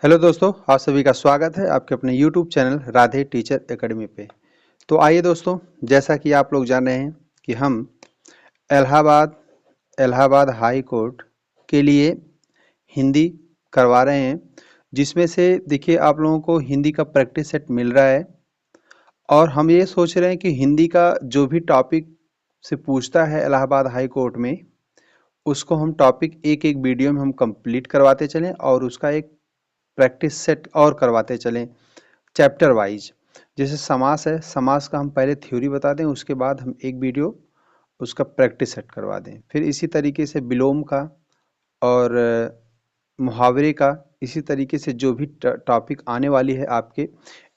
Hello दोस्तों, आप सभी का स्वागत है आपके अपने YouTube channel Radhe teacher academy पे। तो आइए दोस्तों, जैसा कि आप लोग जान रहे हैं कि हम इलाहाबाद इलाहाबाद हाई कोर्ट के लिए हिंदी करवा रहे हैं, जिसमें से देखिए आप लोगों को हिंदी का प्रैक्टिस सेट मिल रहा है। और हम ये सोच रहे हैं कि हिंदी का जो भी टॉपिक से पूछता है इलाहाबाद हाई कोर्ट में, उसको हम टॉपिक एक एक वीडियो में हम कंप्लीट करवाते चलें और उसका एक प्रैक्टिस सेट और करवाते चलें चैप्टर वाइज। जैसे समास है, समास का हम पहले थ्योरी बता दें, उसके बाद हम एक वीडियो उसका प्रैक्टिस सेट करवा दें। फिर इसी तरीके से विलोम का और मुहावरे का, इसी तरीके से जो भी टॉपिक आने वाली है आपके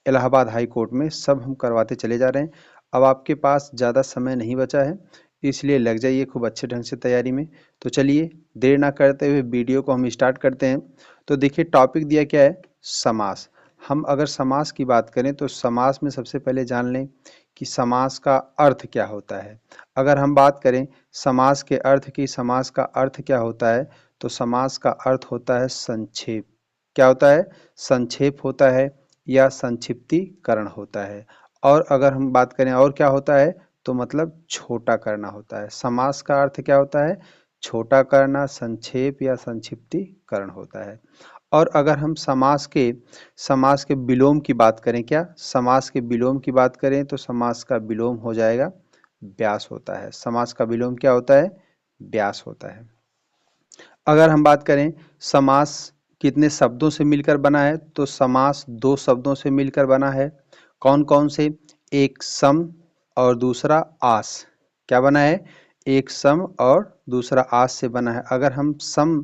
इलाहाबाद हाई कोर्ट में, सब हम करवाते चले जा रहे हैं। अब आपके पास ज़्यादा समय नहीं बचा है, इसलिए लग जाइए खूब अच्छे ढंग से तैयारी में। तो चलिए देर ना करते हुए वीडियो को हम स्टार्ट करते हैं। तो देखिए टॉपिक दिया क्या है, समास। हम अगर समास की बात करें तो समास में सबसे पहले जान लें कि समास का अर्थ क्या होता है। अगर हम बात करें समास के अर्थ की, समास का अर्थ क्या होता है, तो समास का अर्थ होता है संक्षेप। क्या होता है? संक्षेप होता है या संक्षिप्तीकरण होता है। और अगर हम बात करें और क्या होता है, तो मतलब छोटा करना होता है। समास का अर्थ क्या होता है? छोटा करना, संक्षेप या संक्षिप्तीकरण होता है। और अगर हम समास के विलोम की बात करें, क्या समास के विलोम की बात करें, तो समास का विलोम हो जाएगा व्यास होता है। समास का विलोम क्या होता है? व्यास होता है। अगर हम बात करें समास कितने शब्दों से मिलकर बना है, तो समास दो शब्दों से मिलकर बना है। कौन कौन से? एक सम और दूसरा आस। क्या बना है? एक सम और दूसरा आस से बना है। अगर हम सम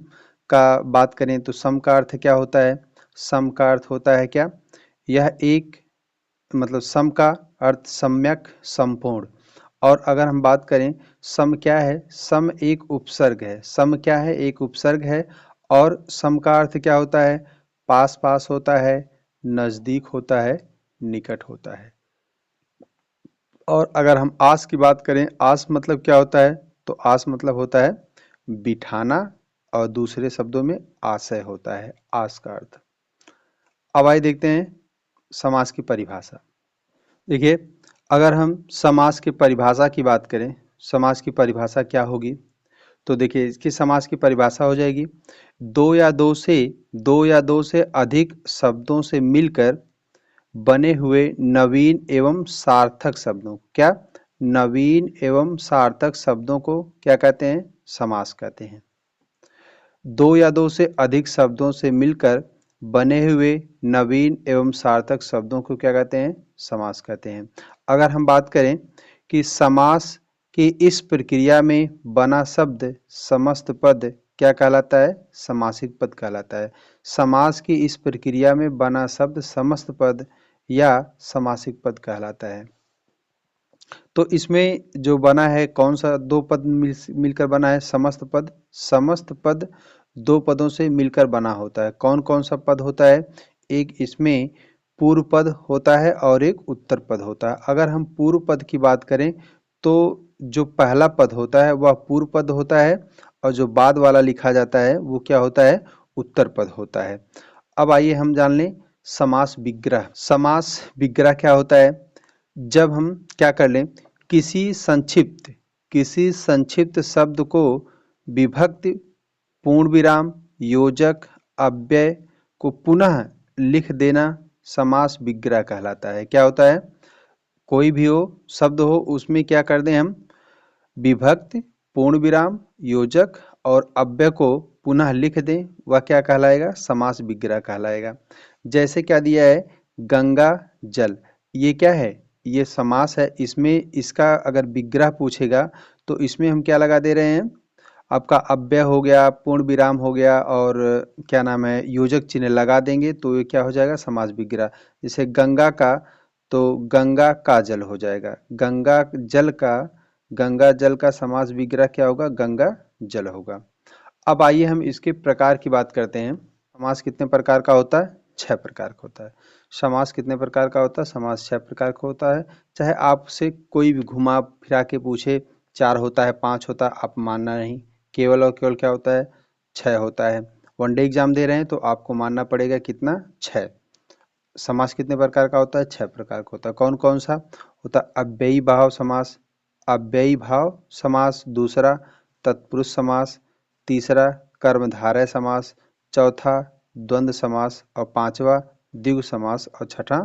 का बात करें तो सम का अर्थ क्या होता है? सम का अर्थ होता है क्या? यह एक, मतलब सम का अर्थ सम्यक, संपूर्ण। और अगर हम बात करें सम क्या है, सम एक उपसर्ग है। सम क्या है? एक उपसर्ग है। और सम का अर्थ क्या होता है? पास पास होता है, नजदीक होता है, निकट होता है। और अगर हम आस की बात करें, आस मतलब क्या होता है, तो आस मतलब होता है बिठाना, और दूसरे शब्दों में आशय होता है आस का अर्थ। अब आइए देखते हैं समास की परिभाषा। देखिए, अगर हम समास की परिभाषा की बात करें, समास की परिभाषा क्या होगी, तो देखिए इसकी समास की परिभाषा हो जाएगी दो या दो से अधिक शब्दों से मिलकर बने हुए नवीन एवं सार्थक शब्दों, क्या नवीन एवं सार्थक शब्दों को क्या कहते हैं? समास कहते हैं। दो या दो से अधिक शब्दों से मिलकर बने हुए नवीन एवं सार्थक शब्दों को क्या कहते हैं? समास कहते हैं। अगर हम बात करें कि समास की इस प्रक्रिया में बना शब्द समस्त पद क्या कहलाता है? समासिक पद कहलाता है। समास की इस प्रक्रिया में बना शब्द समस्त पद या समासिक पद कहलाता है। तो इसमें जो बना है कौन सा दो पद मिलकर बना है? समस्त पद। समस्त पद दो पदों से मिलकर बना होता है। कौन कौन सा पद होता है? एक इसमें पूर्व पद होता है और एक उत्तर पद होता है। अगर हम पूर्व पद की बात करें तो जो पहला पद होता है वह पूर्व पद होता है, और जो बाद वाला लिखा जाता है वो क्या होता है? उत्तर पद होता है। अब आइए हम जान लें समास विग्रह। समास विग्रह क्या होता है? जब हम क्या कर लें, किसी संक्षिप्त शब्द को विभक्ति, पूर्ण विराम, योजक, अव्यय को पुनः लिख देना समास विग्रह कहलाता है। क्या होता है? कोई भी हो शब्द हो, उसमें क्या कर दें हम? विभक्ति, पूर्ण विराम, योजक और अव्यय को पुनः लिख दें, वह क्या कहलाएगा? समास विग्रह कहलाएगा। जैसे क्या दिया है, गंगा जल, ये क्या है? ये समास है। इसमें इसका अगर विग्रह पूछेगा तो इसमें हम क्या लगा दे रहे हैं? आपका अव्यय हो गया, पूर्ण विराम हो गया, और क्या नाम है, योजक चिन्ह लगा देंगे तो ये क्या हो जाएगा? समास विग्रह। जैसे गंगा का, तो गंगा का जल हो जाएगा। गंगा जल का समास विग्रह क्या होगा? गंगा जल होगा। अब आइए हम इसके प्रकार की बात करते हैं। समास कितने प्रकार का होता है? 6 प्रकार का होता है। समास कितने प्रकार का होता है? समास 6 प्रकार का होता है। चाहे आपसे कोई भी घुमा फिरा के पूछे 4 होता है, 5 होता है, आप मानना नहीं, केवल और केवल क्या होता है? 6 होता है। वनडे एग्जाम दे रहे हैं तो आपको मानना पड़ेगा कितना, 6। समास कितने प्रकार का होता है, 6 प्रकार का होता है। कौन कौन सा होता है, अव्ययी भाव समास, अव्ययी भाव समास, दूसरा तत्पुरुष समास, तीसरा कर्मधारय समास, चौथा द्वंद्व समास और पांचवा द्विगु समास और छठा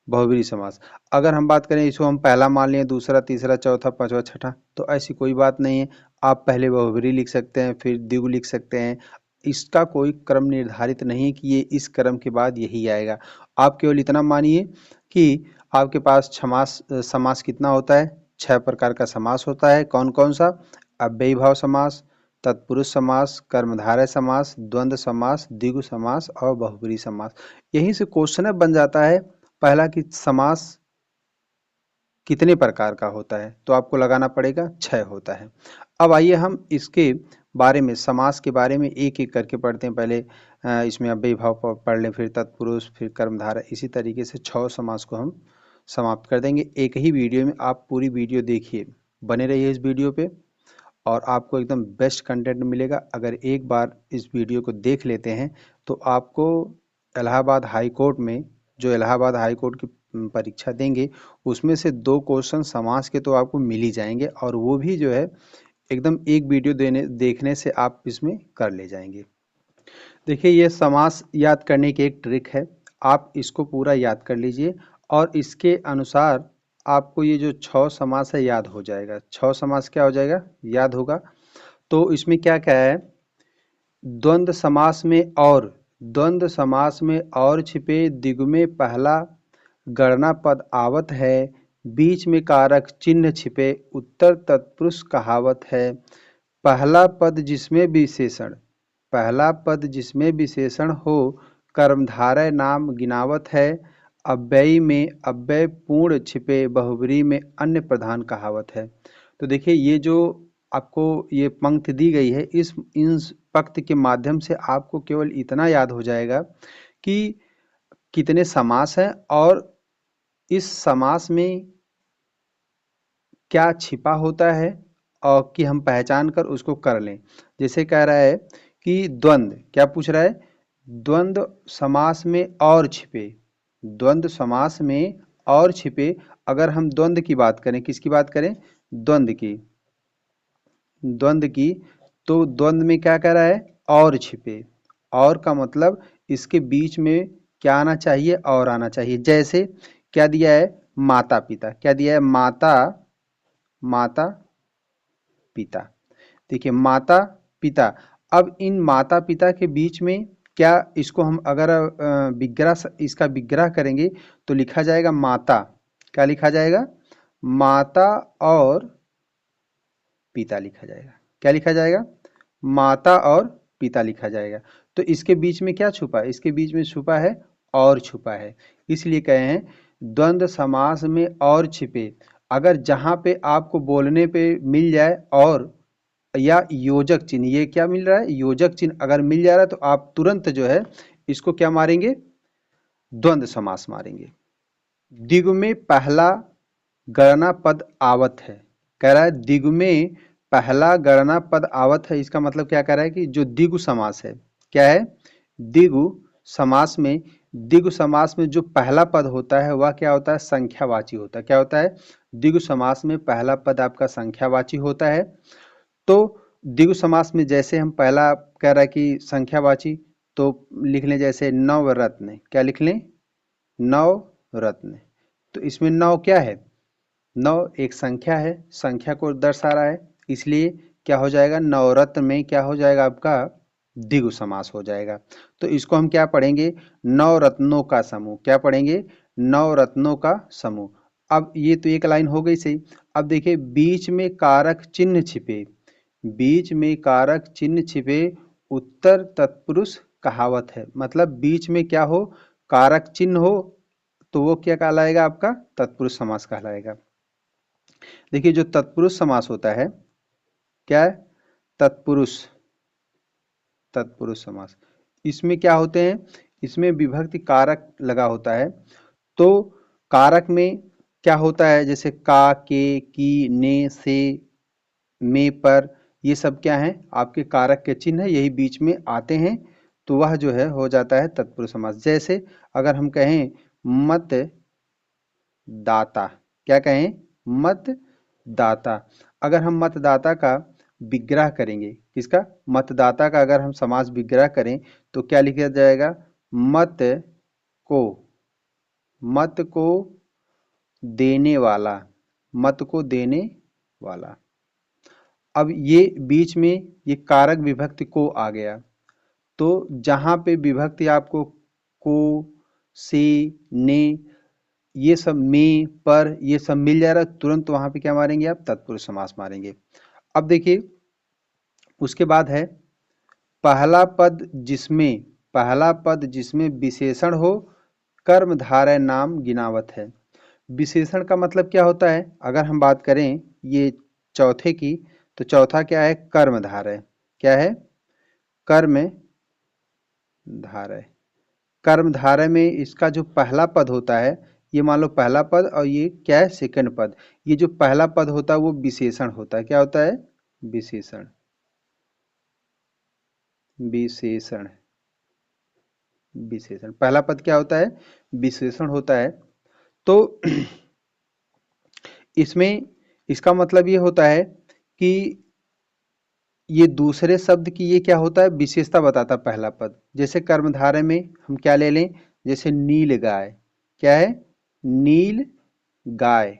बहुब्रीहि समास। अगर हम बात करें इसको हम पहला मान लें, दूसरा, तीसरा, चौथा, पांचवा, छठा, तो ऐसी कोई बात नहीं है। आप पहले बहुब्रीहि लिख सकते हैं, फिर द्विगु लिख सकते हैं। इसका कोई क्रम निर्धारित नहीं कि ये इस क्रम के बाद यही आएगा। आप केवल इतना मानिए कि आपके पास समास कितना होता है, 6 प्रकार का समास होता है। कौन कौन सा, अव्ययी भाव समास, तत्पुरुष समास, कर्मधारय समास, द्वंद्व समास, द्विगु समास और बहुब्रीहि समास। यहीं से क्वेश्चन बन जाता है पहला कि समास कितने प्रकार का होता है, तो आपको लगाना पड़ेगा 6 होता है। अब आइए हम इसके बारे में, समास के बारे में एक एक करके पढ़ते हैं। पहले इसमें अव्ययी भाव पढ़ लें, फिर तत्पुरुष, फिर कर्मधारय, इसी तरीके से 6 समास को हम समाप्त कर देंगे एक ही वीडियो में। आप पूरी वीडियो देखिए, बने रहिए इस वीडियो पे और आपको एकदम बेस्ट कंटेंट मिलेगा। अगर एक बार इस वीडियो को देख लेते हैं तो आपको इलाहाबाद हाई कोर्ट में, जो इलाहाबाद हाई कोर्ट की परीक्षा देंगे, उसमें से 2 क्वेश्चन समास के तो आपको मिल ही जाएंगे और वो भी जो है एकदम एक वीडियो देखने से आप इसमें कर ले जाएंगे। देखिए, ये समास याद करने की एक ट्रिक है, आप इसको पूरा याद कर लीजिए और इसके अनुसार आपको ये जो 6 समास है याद हो जाएगा। 6 समास क्या हो जाएगा, याद होगा। तो इसमें क्या क्या है, द्वंद्व समास में और, द्वंद्व समास में और छिपे दिगु में पहला गणना पद आवत है, बीच में कारक चिन्ह छिपे उत्तर तत्पुरुष कहावत है, पहला पद जिसमें विशेषण, पहला पद जिसमें विशेषण हो कर्मधारय नाम गिनावत है, अव्ययी में अव्यय पूर्ण छिपे बहुब्रीहि में अन्य प्रधान कहावत है। तो देखिए, ये जो आपको ये पंक्ति दी गई है, इन पंक्ति के माध्यम से आपको केवल इतना याद हो जाएगा कि कितने समास हैं और इस समास में क्या छिपा होता है और कि हम पहचान कर उसको कर लें। जैसे कह रहा है कि द्वंद्व, क्या पूछ रहा है, द्वंद्व समास में और छिपे, द्वंद्व समास में और छिपे। अगर हम द्वंद्व की बात करें, किसकी बात करें, द्वंद्व की, द्वंद्व की, तो द्वंद्व में क्या कह रहा है, और छिपे। और का मतलब इसके बीच में क्या आना चाहिए, और आना चाहिए। जैसे क्या दिया है, माता पिता, क्या दिया है, माता, माता पिता। देखिए, माता पिता, अब इन माता पिता के बीच में क्या, इसको हम अगर विग्रह, इसका विग्रह करेंगे तो लिखा जाएगा माता, क्या लिखा जाएगा, माता और पिता लिखा जाएगा। क्या लिखा जाएगा, माता और पिता लिखा जाएगा। तो इसके बीच में क्या छुपा है, इसके बीच में छुपा है और छुपा है, इसलिए कहे हैं द्वंद्व समास में और छिपे। अगर जहां पे आपको बोलने पे मिल जाए और या योजक चिन्ह, ये क्या मिल रहा है, योजक चिन्ह अगर मिल जा रहा है तो आप तुरंत जो है इसको क्या मारेंगे, द्वंद्व समास मारेंगे। दिगु में पहला गणना पद आवत है, कह रहा है दिगु में पहला गणना पद आवत है। इसका मतलब क्या कह रहा है कि जो दिगु समास है, क्या है, दिगु समास में, दिगु समास में जो पहला पद होता है वह क्या होता है, संख्यावाची होता है। क्या होता है, दिगु समास में पहला पद आपका संख्यावाची होता है। तो द्विगु समास में जैसे हम पहला कह रहा है कि संख्यावाची, तो लिख लें जैसे नवरत्न, क्या लिख लें, नवरत्न। तो इसमें नौ क्या है, नौ एक संख्या है, संख्या को दर्शा रहा है, इसलिए क्या हो जाएगा, नवरत्न में क्या हो जाएगा आपका, द्विगु समास हो जाएगा। तो इसको हम क्या पढ़ेंगे, नवरत्नों का समूह, क्या पढ़ेंगे, नवरत्नों का समूह। अब ये तो एक लाइन हो गई सही। अब देखिए, बीच में कारक चिन्ह छिपे, बीच में कारक चिन्ह छिपे उत्तर तत्पुरुष कहावत है। मतलब बीच में क्या हो, कारक चिन्ह हो, तो वो क्या कहलाएगा, आपका तत्पुरुष समास कहलाएगा। देखिए, जो तत्पुरुष समास होता है, क्या है, तत्पुरुष, तत्पुरुष समास, इसमें क्या होते हैं, इसमें विभक्ति कारक लगा होता है। तो कारक में क्या होता है, जैसे का, के, की, ने, से, में, पर, ये सब क्या हैं, आपके कारक के चिन्ह है, यही बीच में आते हैं। तो वह जो है हो जाता है तत्पुरुष समास। जैसे अगर हम कहें मत दाता, क्या कहें, मत दाता। अगर हम मतदाता का विग्रह करेंगे, किसका, मतदाता का अगर हम समास विग्रह करें तो क्या लिखा जाएगा, मत को, मत को देने वाला, मत को देने वाला। अब ये बीच में ये कारक विभक्ति को आ गया, तो जहां पे विभक्ति आपको को, से, ने, ये सब, में, पर, ये सब मिल जा रहा है, तुरंत वहां पे क्या मारेंगे आप, तत्पुरुष समास मारेंगे। अब देखिए उसके बाद है पहला पद जिसमें, पहला पद जिसमें विशेषण हो कर्मधारय नाम गिनावत है। विशेषण का मतलब क्या होता है, अगर हम बात करें ये चौथे की, तो चौथा क्या है, कर्मधारय, क्या है, कर्म धारय। कर्मधारय में इसका जो पहला पद होता है, ये मान लो पहला पद और ये क्या है, सेकंड पद, ये जो पहला पद होता है वो विशेषण होता है, क्या होता है, विशेषण, विशेषण, विशेषण। पहला पद क्या होता है, विशेषण होता है। तो इसमें इसका मतलब ये होता है कि ये दूसरे शब्द की ये क्या होता है, विशेषता बताता पहला पद। जैसे कर्मधारय में हम क्या ले लें, जैसे नील गाय, क्या है, नील गाय,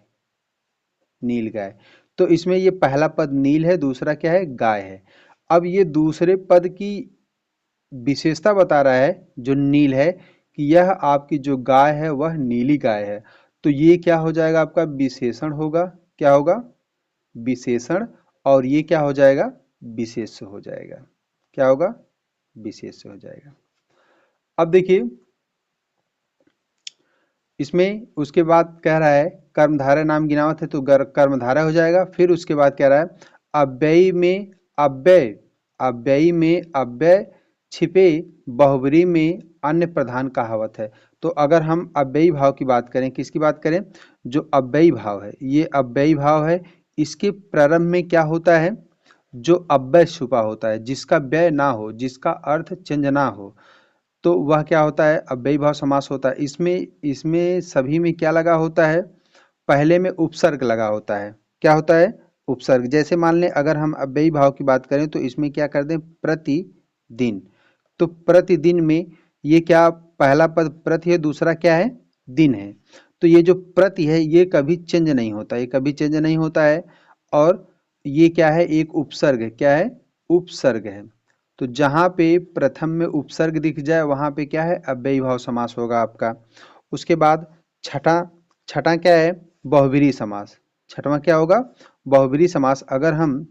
नील गाय। तो इसमें ये पहला पद नील है, दूसरा क्या है, गाय है। अब ये दूसरे पद की विशेषता बता रहा है जो नील है, कि यह आपकी जो गाय है वह नीली गाय है। तो ये क्या हो जाएगा, आपका विशेषण होगा, क्या होगा, विशेषण। और ये क्या हो जाएगा, विशेष्य हो जाएगा, क्या होगा, विशेष्य हो जाएगा। अब देखिए इसमें उसके बाद कह रहा है कर्मधारय नाम गिनावत है, तो कर्मधारय हो जाएगा। फिर उसके बाद कह रहा है अव्ययी में अव्यय, अव्ययी में अव्यय छिपे बहुब्री में अन्य प्रधान कहावत है। तो अगर हम अव्ययी भाव की बात करें, किसकी बात करें, जो अव्ययी भाव है, ये अव्ययी भाव है, इसके प्रारंभ में क्या होता है, जो अव्यय छुपा होता है, जिसका व्यय ना हो, जिसका अर्थ चेंज ना हो, तो वह क्या होता है, अव्ययी भाव समास होता है। इसमें इसमें सभी में क्या लगा होता है, पहले में उपसर्ग लगा होता है, क्या होता है, उपसर्ग। जैसे मान लें अगर हम अव्ययी भाव की बात करें तो इसमें क्या कर दें, प्रतिदिन। तो प्रतिदिन में ये क्या, पहला पद प्रति है, दूसरा क्या है, दिन है। तो ये जो प्रति है ये कभी चेंज नहीं होता, ये कभी चेंज नहीं होता है। और ये क्या है, एक उपसर्ग है, क्या है, उपसर्ग है। तो जहां पे प्रथम में उपसर्ग दिख जाए वहां पे क्या है, अव्ययी भाव समास होगा आपका। उसके बाद छठा, छठा क्या है, बहुब्रीहि समास। छठवां क्या होगा, बहुब्रीहि समास। अगर हम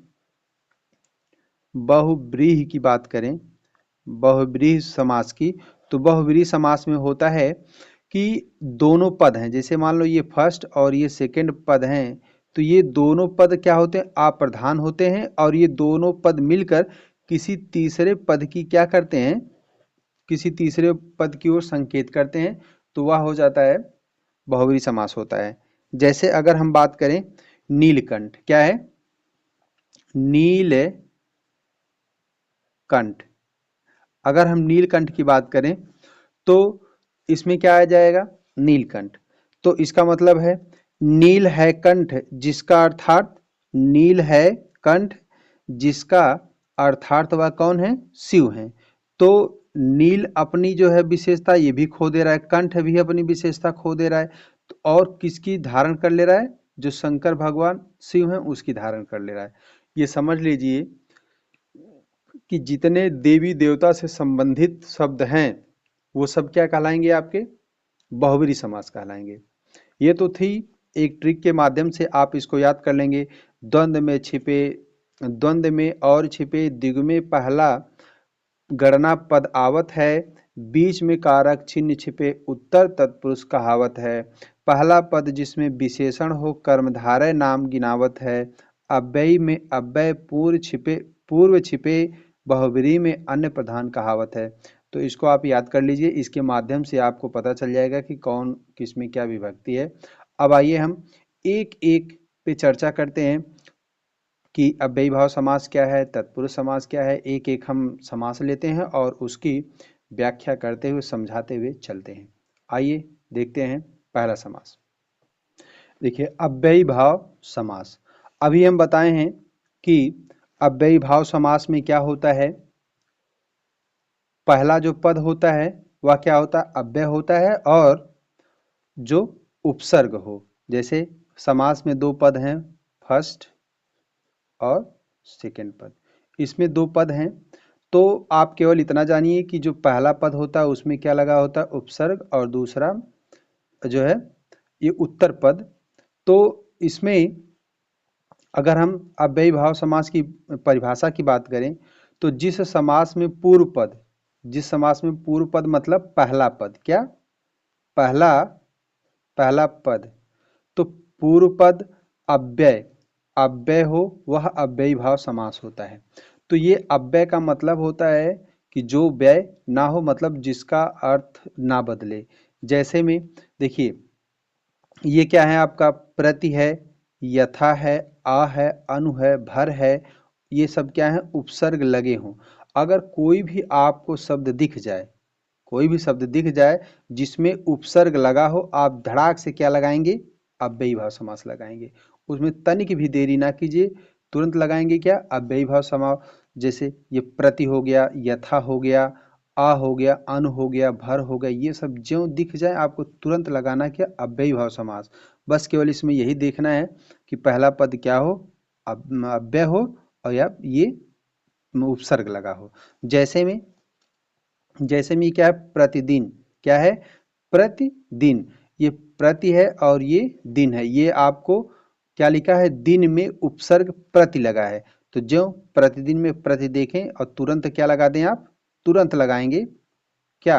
बहुब्रीहि की बात करें, बहुब्रीहि समास की, तो बहुब्रीहि समास में होता है कि दोनों पद हैं, जैसे मान लो ये फर्स्ट और ये सेकंड पद हैं, तो ये दोनों पद क्या होते हैं, अप्रधान होते हैं, और ये दोनों पद मिलकर किसी तीसरे पद की क्या करते हैं, किसी तीसरे पद की ओर संकेत करते हैं, तो वह हो जाता है बहुब्रीहि समास होता है। जैसे अगर हम बात करें नीलकंठ, क्या है, नीलकंठ। अगर हम नीलकंठ की बात करें तो इसमें क्या आ जाएगा, नीलकंठ। तो इसका मतलब है नील है कंठ, जिसका अर्थात नील है कंठ, जिसका अर्थात वह कौन है, शिव है। तो नील अपनी जो है विशेषता ये भी खो दे रहा है, कंठ भी अपनी विशेषता खो दे रहा है, तो और किसकी धारण कर ले रहा है, जो शंकर भगवान शिव हैं उसकी धारण कर ले रहा है। ये समझ लीजिए कि जितने देवी देवता से संबंधित शब्द हैं वो सब क्या कहलाएंगे, आपके बहुब्रीहि समास कहलाएंगे। ये तो थी एक ट्रिक के माध्यम से आप इसको याद कर लेंगे। द्वंद्व में छिपे, द्वंद्व में और छिपे दिग में पहला गणना पद आवत है, बीच में कारक चिन्ह छिपे उत्तर तत्पुरुष कहावत है। पहला पद जिसमें विशेषण हो कर्मधारय नाम गिनावत है। अव्ययी में अव्यय पूर्व छिपे बहुब्रीहि में अन्य प्रधान कहावत है। तो इसको आप याद कर लीजिए, इसके माध्यम से आपको पता चल जाएगा कि कौन किस में क्या विभक्ति है। अब आइए हम एक एक पे चर्चा करते हैं कि अव्ययी भाव समास क्या है, तत्पुरुष समास क्या है, एक एक हम समास लेते हैं और उसकी व्याख्या करते हुए समझाते हुए चलते हैं। आइए देखते हैं पहला समास। देखिए अव्ययी भाव समास। अभी हम बताए हैं कि अव्ययी भाव समास में क्या होता है, पहला जो पद होता है वह क्या होता है, अव्यय होता है और जो उपसर्ग हो। जैसे समास में दो पद हैं, फर्स्ट और सेकंड पद, इसमें दो पद हैं, तो आप केवल इतना जानिए कि जो पहला पद होता है उसमें क्या लगा होता है, उपसर्ग, और दूसरा जो है ये उत्तर पद। तो इसमें अगर हम अव्ययी भाव समास की परिभाषा की बात करें तो जिस समास में पूर्व पद, जिस समास में पूर्व पद मतलब पहला पद, क्या पहला पहला पद, तो पूर्व पद अव्यय अव्यय हो वह अव्ययी भाव समास होता है। तो ये अव्यय का मतलब होता है कि जो व्यय ना हो, मतलब जिसका अर्थ ना बदले। जैसे में देखिए ये क्या है आपका, प्रति है, यथा है, आ है, अनु है, भर है, ये सब क्या है, उपसर्ग लगे हों। अगर कोई भी आपको शब्द दिख जाए, कोई भी शब्द दिख जाए जिसमें उपसर्ग लगा हो, आप धड़ाक से क्या लगाएंगे, अव्ययी भाव समास लगाएंगे। उसमें तनिक भी देरी ना कीजिए, तुरंत लगाएंगे क्या, अव्ययी भाव समास। जैसे ये प्रति हो गया, यथा हो गया, आ हो गया, अन हो गया, भर हो गया, ये सब ज्यों दिख जाए आपको तुरंत लगाना क्या, अव्ययी भाव समास। बस केवल इसमें यही देखना है कि पहला पद क्या हो, अव्यय हो, और या ये उपसर्ग लगा हो। जैसे में क्या है, प्रतिदिन, क्या है, प्रतिदिन, ये प्रति है और ये दिन है, ये आपको क्या लिखा है, दिन में उपसर्ग प्रति लगा है। तो जो प्रतिदिन में प्रति देखें और तुरंत क्या लगा दें, आप तुरंत लगाएंगे क्या,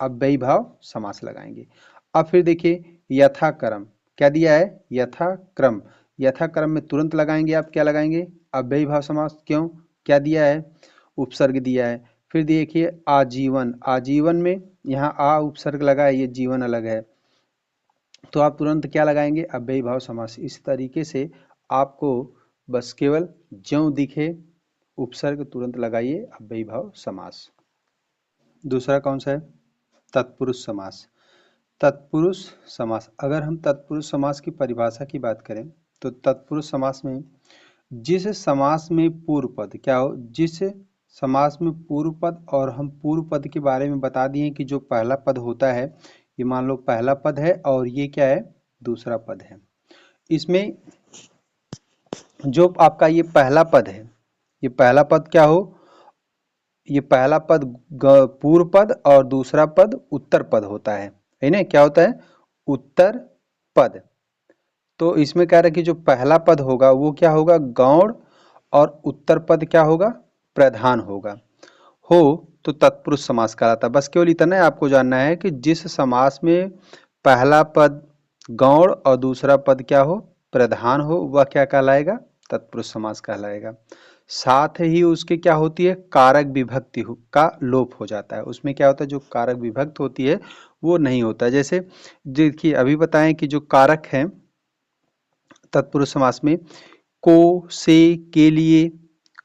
अव्ययी भाव समास लगाएंगे। अब फिर देखिए यथाक्रम, क्या दिया है, यथाक्रम, यथाक्रम में तुरंत लगाएंगे, आप क्या लगाएंगे, अव्ययी भाव समास। क्यों, क्या दिया है, उपसर्ग दिया है। फिर देखिए आजीवन, आजीवन में यहाँ आ उपसर्ग लगा है, ये जीवन अलग है, तो आप तुरंत क्या लगाएंगे, अव्ययी भाव समास। इस तरीके से आपको बस केवल ज्यों दिखे उपसर्ग तुरंत लगाइए, अव्ययी भाव समास। दूसरा कौन सा है, तत्पुरुष समास। तत्पुरुष समास, अगर हम तत्पुरुष समास की परिभाषा की बात करें तो तत्पुरुष समास में जिस समास में पूर्व पद क्या हो, जिस समास में पूर्व पद, और हम पूर्व पद के बारे में बता दिए कि जो पहला पद होता है, ये मान लो पहला पद है और ये क्या है, दूसरा पद है। इसमें जो आपका ये पहला पद है, ये पहला पद क्या हो, ये पहला पद पूर्व पद और दूसरा पद उत्तर पद होता है ना, क्या होता है, उत्तर पद। तो इसमें कह रहा है कि जो पहला पद होगा वो क्या होगा, गौण, और उत्तर पद क्या होगा, प्रधान होगा। हो तो तत्पुरुष समास कहलाता है। बस केवल इतना ही आपको जानना है कि जिस समास में पहला पद गौण और दूसरा पद क्या हो, प्रधान हो, वह क्या कहलाएगा, तत्पुरुष समास कहलाएगा। साथ ही उसके क्या होती है, कारक विभक्ति का लोप हो जाता है। उसमें क्या होता है, जो कारक विभक्त होती है वो नहीं होता। जैसे देखिए अभी बताएं कि जो कारक हैं तत्पुरुष समास में, को, से, के लिए,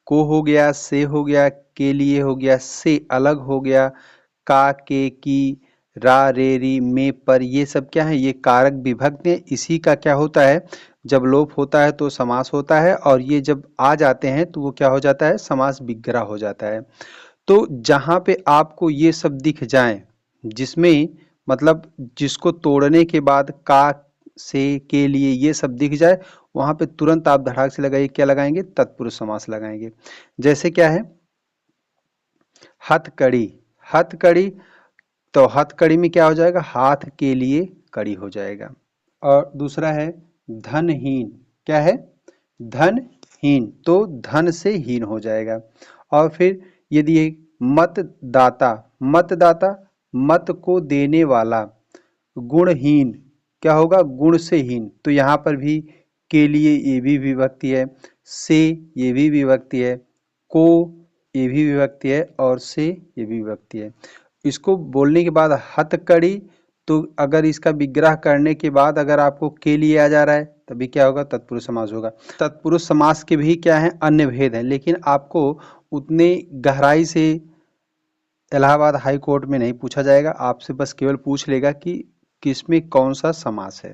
को हो गया, से हो गया, के लिए हो गया, से अलग हो गया, का, के, की, रा, रे, री, में, पर, ये सब क्या है, ये कारक विभक्त है। इसी का क्या होता है, जब लोप होता है तो समास होता है, और ये जब आ जाते हैं तो वो क्या हो जाता है, समास विग्रह हो जाता है। तो जहाँ पे आपको ये सब दिख जाएं, जिसमें मतलब जिसको तोड़ने के बाद का, से, के लिए ये सब दिख जाए, वहां पे तुरंत आप धड़ाक से लगाइए, क्या लगाएंगे, तत्पुरुष समास लगाएंगे। जैसे क्या है, हथकड़ी, हथकड़ी, तो हथकड़ी में क्या हो जाएगा, हाथ के लिए कड़ी हो जाएगा। और दूसरा है धनहीन, क्या है, धनहीन, तो धन से हीन हो जाएगा। और फिर यदि एक मतदाता, मतदाता, मत को देने वाला, गुणहीन, क्या होगा, गुण से हीन, तो यहाँ पर भी के लिए ये भी विभक्ति है, से ये भी विभक्ति है, को ये भी विभक्ति है, और से ये भी विभक्ति है। इसको बोलने के बाद हथकड़ी, तो अगर इसका विग्रह करने के बाद अगर आपको के लिए आ जा रहा है तभी क्या होगा, तत्पुरुष समास होगा। तत्पुरुष समास के भी क्या है, अन्य भेद हैं, लेकिन आपको उतने गहराई से इलाहाबाद हाई कोर्ट में नहीं पूछा जाएगा, आपसे बस केवल पूछ लेगा कि किसमें कौन सा समास है।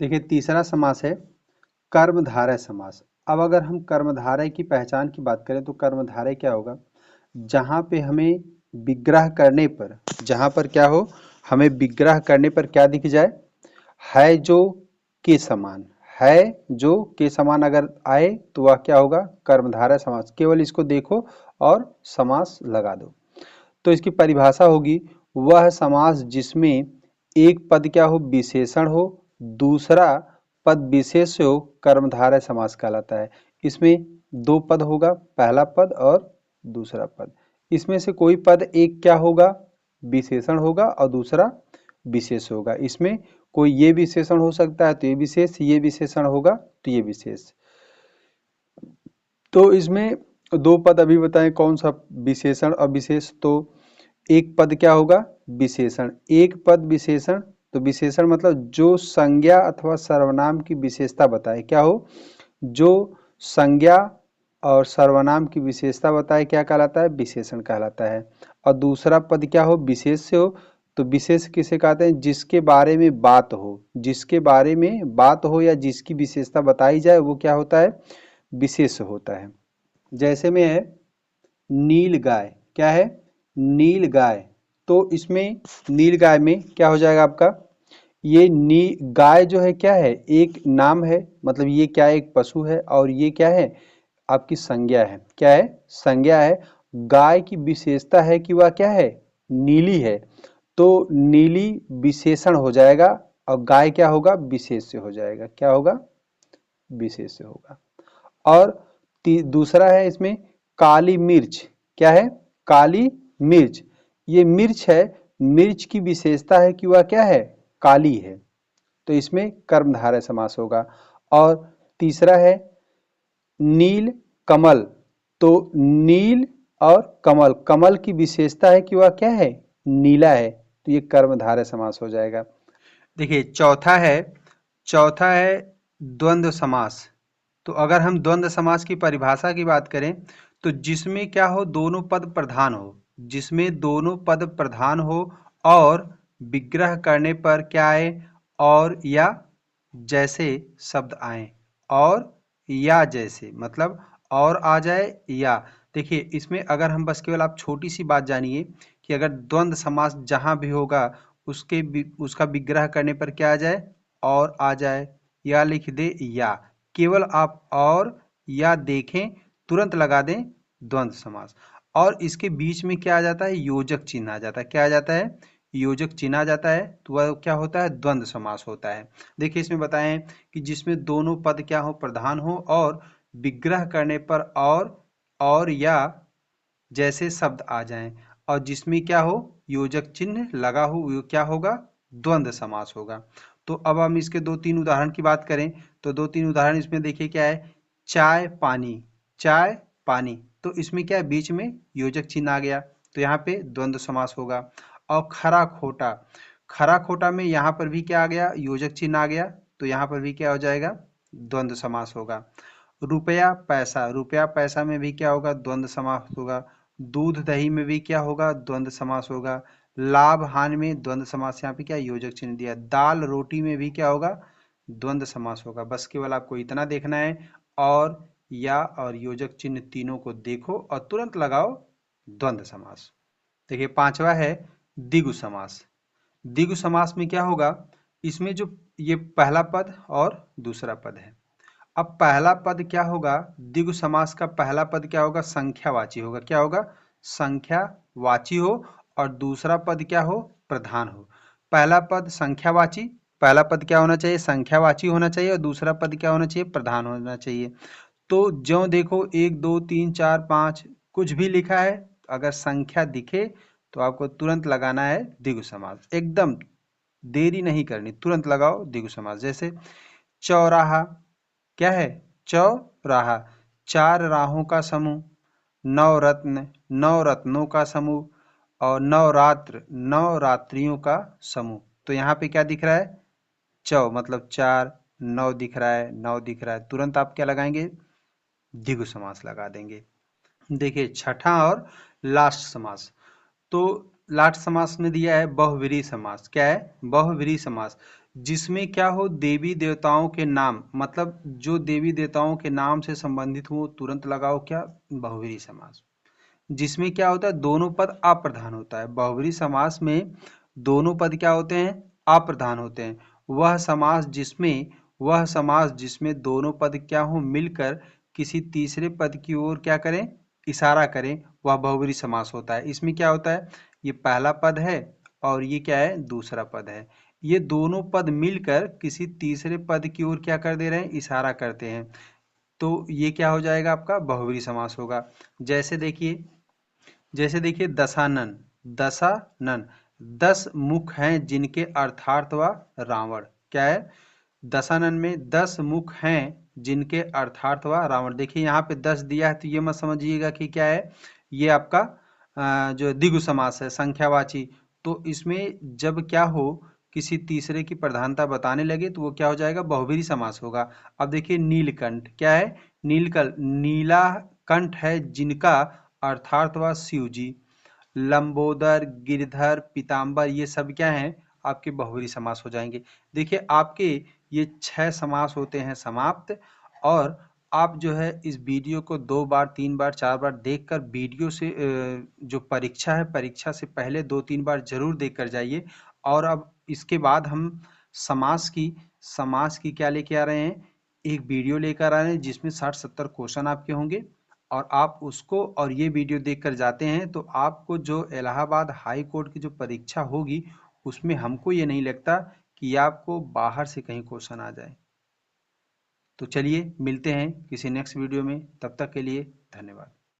देखिए तीसरा समास है कर्मधारय समास। अब अगर हम कर्मधारय की पहचान की बात करें तो कर्मधारय क्या होगा, जहां पे हमें विग्रह करने पर, जहां पर क्या हो, हमें विग्रह करने पर क्या दिख जाए, है जो के समान, है जो के समान अगर आए तो वह क्या होगा, कर्मधारय समास। केवल इसको देखो और समास लगा दो। तो इसकी परिभाषा होगी, वह समास जिसमें एक पद क्या हो, विशेषण हो, दूसरा पद विशेष हो, कर्मधारय समास कहलाता है। इसमें दो पद होगा, पहला पद और दूसरा पद। इसमें से कोई पद एक क्या होगा, विशेषण होगा और दूसरा विशेष होगा। इसमें कोई ये विशेषण हो सकता है तो ये विशेष, ये विशेषण होगा तो ये विशेष। तो इसमें दो पद अभी बताएं कौन सा, विशेषण और विशेष। तो एक पद क्या होगा, विशेषण। एक पद विशेषण, तो विशेषण मतलब जो संज्ञा अथवा सर्वनाम की विशेषता बताए, क्या हो, जो संज्ञा और सर्वनाम की विशेषता बताए क्या कहलाता है, विशेषण कहलाता है। और दूसरा पद क्या हो, विशेष से हो। तो विशेष किसे कहते हैं, जिसके बारे में बात हो, जिसके बारे में बात हो या जिसकी विशेषता बताई जाए वो क्या होता है, विशेष होता है। जैसे में है नील गाय, क्या है, नील गाय। तो इसमें नील गाय में क्या हो जाएगा आपका, ये गाय जो है क्या है, एक नाम है, मतलब ये क्या है, एक पशु है, और ये क्या है, आपकी संज्ञा है। क्या है, संज्ञा है। गाय की विशेषता है कि वह क्या है, नीली है, तो नीली विशेषण हो जाएगा और गाय क्या होगा, विशेष से हो जाएगा। क्या होगा, विशेष से होगा। और दूसरा है इसमें काली मिर्च, क्या है, काली मिर्च। ये मिर्च है, मिर्च की विशेषता है कि वह क्या है, काली है, तो इसमें कर्मधारय समास होगा। और तीसरा है नील कमल। तो नील और कमल, कमल की विशेषता है कि वह क्या है, नीला है, तो ये कर्मधारय समास हो जाएगा। देखिए चौथा है द्वंद्व समास। तो अगर हम द्वंद्व समास की परिभाषा की बात करें तो जिसमें क्या हो, दोनों पद प्रधान हो, जिसमें दोनों पद प्रधान हो और विग्रह करने पर क्या आए, और या जैसे शब्द आए, और या जैसे मतलब और आ जाए या। देखिए इसमें अगर हम बस केवल आप छोटी सी बात जानिए कि अगर द्वंद्व समास जहां भी होगा उसका विग्रह करने पर क्या आ जाए, और आ जाए, या लिख दे या। केवल आप और या देखें तुरंत लगा दें द्वंद्व समास। और इसके बीच में क्या आ जाता है, योजक चिन्ह आ जाता है। क्या आ जाता है, योजक चिन्ह आ जाता है, तो वह क्या होता है, द्वंद्व समास होता है। देखिए इसमें बताएं कि जिसमें दोनों पद क्या हो, प्रधान हो, और विग्रह करने पर और या जैसे शब्द आ जाएं, और जिसमें क्या हो, योजक चिन्ह लगा हो, वो क्या होगा, द्वंद्व समास होगा। तो अब हम इसके दो तीन उदाहरण की बात करें तो दो तीन उदाहरण इसमें देखिए क्या है, चाय पानी, चाय पानी। तो इसमें क्या है, बीच में योजक चिन्ह आ गया, तो यहाँ पे द्वंद्व समास होगा। और खरा खोटा, खरा खोटा में यहाँ पर भी क्या आ गया, योजक चिन्ह आ गया, तो यहाँ पर भी क्या हो जाएगा, द्वंद्व समास होगा। रुपया पैसा, रुपया पैसा में भी क्या होगा, द्वंद्व समास होगा। दूध दही में भी क्या होगा, द्वंद्व समास होगा। लाभ हानि में द्वंद्व समास, यहाँ पे क्या योजक चिन्ह दिया। दाल रोटी में भी क्या होगा, द्वंद्व समास होगा। बस केवल आपको इतना देखना है, और या और योजक चिन्ह तीनों को देखो और तुरंत लगाओ द्वंद्व समास। देखिए पांचवा है द्विगु समास। द्विगु समास में क्या होगा, इसमें जो ये पहला पद और दूसरा पद है। अब पहला पद क्या होगा, द्विगु समास का पहला पद क्या होगा, संख्यावाची होगा। क्या होगा, संख्यावाची हो, और दूसरा पद क्या हो, प्रधान हो। पहला पद संख्यावाची, पहला पद क्या होना चाहिए, संख्यावाची होना चाहिए, और दूसरा पद क्या होना चाहिए, प्रधान होना चाहिए। तो जो देखो 1 2 3 4 5 कुछ भी लिखा है, अगर संख्या दिखे तो आपको तुरंत लगाना है द्विगु समास। एकदम देरी नहीं करनी, तुरंत लगाओ द्विगु समास। जैसे चौराहा, क्या है, चौराहा, चार राहों का समूह। नवरत्न, नौ रत्नों का समूह। और नवरात्र, नवरात्रियों का समूह। तो यहाँ पे क्या दिख रहा है, चौ मतलब 4, 9 दिख रहा है, 9 दिख रहा है, तुरंत आप क्या लगाएंगे, द्विगु समास लगा देंगे। देखिए छठा और लास्ट समास, तो लास्ट समास में दिया है बहुव्रीहि समास। क्या है, बहुव्रीहि समास, जिसमें क्या हो, देवी देवताओं के नाम, मतलब जो देवी देवताओं के नाम से संबंधित हो तुरंत लगाओ क्या, बहुव्रीहि समास। जिसमें क्या होता है, दोनों पद अप्रधान होता है। बहुव्रीहि समास में दोनों पद क्या होते हैं, अप्रधान होते हैं। वह समास जिसमें दोनों पद क्या हो, मिलकर किसी तीसरे पद की ओर क्या करें, इशारा करें, वह बहुव्रीहि समास होता है। इसमें क्या होता है, ये पहला पद है और ये क्या है, दूसरा पद है। ये दोनों पद मिलकर किसी तीसरे पद की ओर क्या कर दे रहे हैं, इशारा करते हैं। तो ये क्या हो जाएगा, आपका बहुव्रीहि समास होगा। जैसे देखिए दशानन, दशानन, 10 मुख हैं जिनके अर्थार्थ व रावण। क्या है, दशानन में 10 मुख हैं जिनके अर्थार्थ व रावण। देखिए यहाँ पे 10 दिया है तो ये मत समझिएगा कि क्या है, ये आपका जो द्विगु समास है, संख्यावाची। तो इसमें जब क्या हो, किसी तीसरे की प्रधानता बताने लगे तो वो क्या हो जाएगा, बहुव्रीहि समास होगा। अब देखिए नीलकंठ, क्या है, नीला कंठ है जिनका अर्थार्थ व शिव जी। लंबोदर, गिरधर, पीताम्बर, ये सब क्या हैं, आपके बहुव्रीहि समास हो जाएंगे। देखिए आपके ये 6 समास होते हैं समाप्त। और आप जो है इस वीडियो को 2 बार 3 बार 4 बार देखकर वीडियो से जो परीक्षा है, परीक्षा से पहले 2-3 बार जरूर देख कर जाइए। और अब इसके बाद हम समास की क्या लेके आ रहे हैं, एक वीडियो लेकर आ रहे हैं जिसमें 60-70 क्वेश्चन आपके होंगे। और आप उसको और ये वीडियो देखकर जाते हैं तो आपको जो इलाहाबाद हाई कोर्ट की जो परीक्षा होगी उसमें हमको ये नहीं लगता कि आपको बाहर से कहीं क्वेश्चन आ जाए। तो चलिए मिलते हैं किसी नेक्स्ट वीडियो में, तब तक के लिए धन्यवाद।